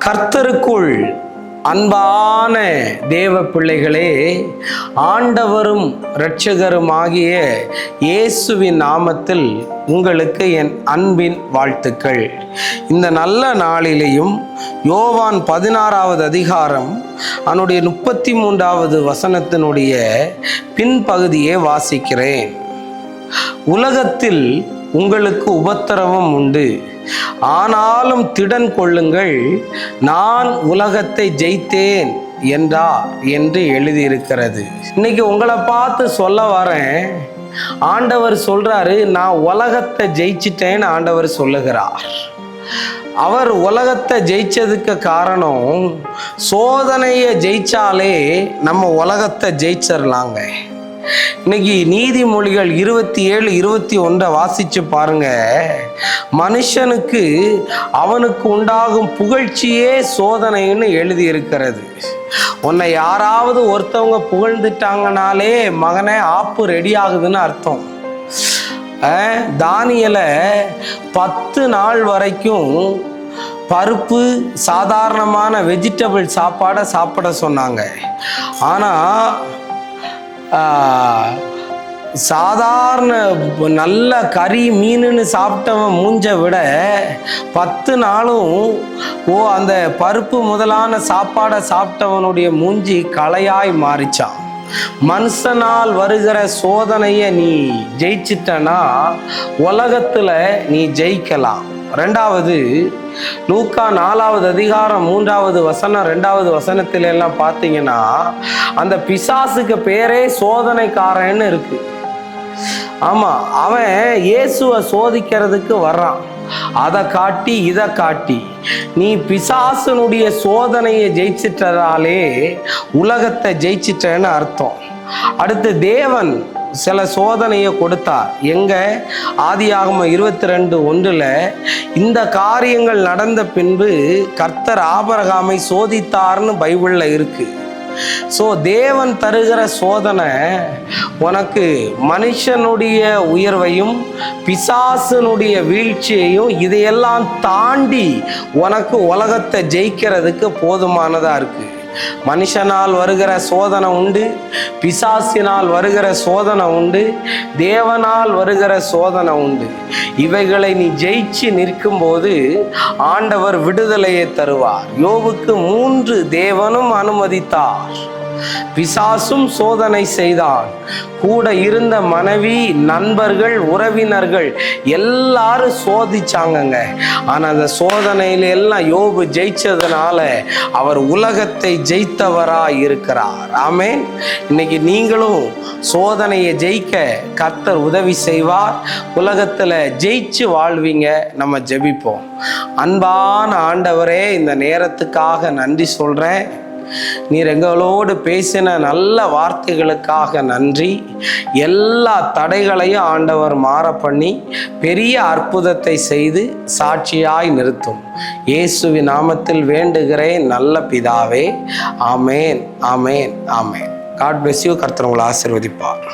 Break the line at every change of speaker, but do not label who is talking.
கர்த்தருக்குள் அன்பான தேவ பிள்ளைகளே, ஆண்டவரும் இரட்சகருமாகிய இயேசுவின் நாமத்தில் உங்களுக்கு என் அன்பின் வாழ்த்துக்கள். இந்த நல்ல நாளிலேயும் யோவான் 16வது அதிகாரம் அதனுடைய 33வது வசனத்தினுடைய பின்பகுதியை வாசிக்கிறேன். உலகத்தில் உங்களுக்கு உபத்திரவம் உண்டு, ஆனாலும் திடன் கொள்ளுங்கள், நான் உலகத்தை ஜெயித்தேன் என்றார் என்று எழுதியிருக்கிறது. இன்னைக்கு உங்களை பார்த்து சொல்ல வரேன், ஆண்டவர் சொல்றாரு, நான் உலகத்தை ஜெயிச்சிட்டேன்னு ஆண்டவர் சொல்லுகிறார். அவர் உலகத்தை ஜெயிச்சதுக்கு காரணம், சோதனையை ஜெயிச்சாலே நம்ம உலகத்தை ஜெயிச்சிடலாங்க. இன்னைக்கு நீதிமொழிகள் 27-21 வாசிச்சு பாருங்க. மனுஷனுக்கு அவனுக்கு உண்டாகும் புகழ்ச்சியே சோதனைன்னு எழுதி இருக்கிறது. உன்னை யாராவது ஒருத்தவங்க புகழ்ந்துட்டாங்கனாலே மகனே ஆப்பு ரெடி ஆகுதுன்னு அர்த்தம். தானியேலை 10 நாள் வரைக்கும் பருப்பு சாதாரணமான வெஜிடபிள் சாப்பாடை சாப்பிட சொன்னாங்க. ஆனால் சாதாரண நல்ல கறி மீனுன்னு சாப்பிட்டவன் மூஞ்ச விட 10 நாளும் அந்த பருப்பு முதலான சாப்பாடை சாப்பிட்டவனுடைய மூஞ்சி களையாய் மாறிச்சான். மனுஷனால் வருகிற சோதனையை நீ ஜெயிச்சிட்டனா உலகத்துல நீ ஜெயிக்கலாம். 2வது லூக்கா 4வது அதிகாரம் 3வது வசனம் 2வது வசனத்துல எல்லாம் பார்த்தீங்கன்னா, அந்த பிசாசுக்கு பேரே சோதனைக்காரன்னு இருக்கு. ஆமா, அவன் இயேசுவை சோதிக்கிறதுக்கு வர்றான். அதை காட்டி இதை காட்டி நீ பிசாசனுடைய சோதனையை ஜெயிச்சிட்டதாலே உலகத்தை ஜெயிச்சிட்டேன்னு அர்த்தம். அடுத்து தேவன் சில சோதனையை கொடுத்தார். எங்க? ஆதியாகமம் 22:1 இந்த காரியங்கள் நடந்த பின்பு கர்த்தர் ஆபிரகாமை சோதித்தார்னு பைபிள்ல இருக்கு. தேவன் தருகிற சோதனை உனக்கு மனுஷனுடைய உயர்வையும் பிசாசனுடைய வீழ்ச்சியையும் இதையெல்லாம் தாண்டி உனக்கு உலகத்தை ஜெயிக்கிறதுக்கு போதுமானதா இருக்கு. மனுஷனால் வருகிற சோதனை உண்டு, பிசாசினால் வருகிற சோதனை உண்டு, தேவனால் வருகிற சோதனை உண்டு. இவைகளை நீ ஜெயிச்சு நிற்கும் போது ஆண்டவர் விடுதலையை தருவார். யோபுக்கு 3 தேவனும் அனுமதித்தார், பிசாசும் சோதனை செய்தான். கூட இருந்த மனைவி, நண்பர்கள், உறவினர்கள் எல்லாரும் சோதிச்சாங்கங்க. ஆனா அந்த சோதனையில எல்லாம் யோபு ஜெயிச்சதுனால அவர் உலகத்தை ஜெயித்தவராய் இருக்கிறார். ஆமென். இன்னைக்கு நீங்களும் சோதனையை ஜெயிக்க கர்த்தர் உதவி செய்வார். உலகத்துல ஜெயிச்சு வாழ்வீங்க. நம்ம ஜெபிப்போம். அன்பான ஆண்டவரே, இந்த நேரத்துக்காக நன்றி சொல்றேன். நீர் எங்களோடு பேசின நல்ல வார்த்தைகளுக்காக நன்றி. எல்லா தடைகளையும் ஆண்டவர் மாற பண்ணி பெரிய அற்புதத்தை செய்து சாட்சியாய் நிறுத்தும். இயேசுவின் நாமத்தில் வேண்டுகிறேன் நல்ல பிதாவே. ஆமேன், ஆமேன், ஆமேன். God bless you. கர்த்தர் உங்களை ஆசீர்வதிப்பார்.